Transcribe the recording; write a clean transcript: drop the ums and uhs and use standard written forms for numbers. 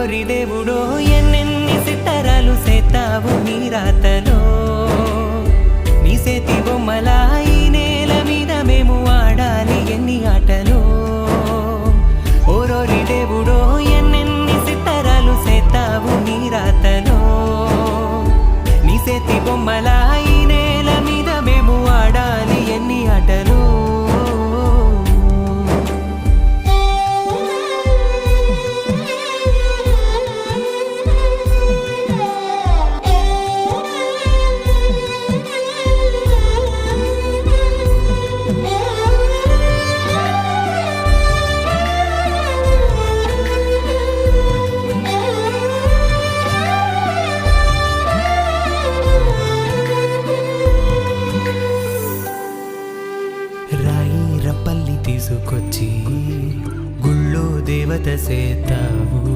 ఓరోరి దేవుడో ఎన్నెన్ని సిత్తరాలు సేతావు నీ రాతలో నీ సేతి బొమ్మలా ఈ నేల మీద మేము ఆడాలి ఎన్ని ఆటలో ఓరోరి దేవుడో ఎన్నెన్ని సిత్తరాలు సేతావు నీ రాతలో నీ సేతి బొమ్మలా ఈ నేల మీద మేము ఆడాలి ఎన్ని ఆటలో రాయి రప్పల్ని తీసుకొచ్చి గుళ్ళో దేవత సేత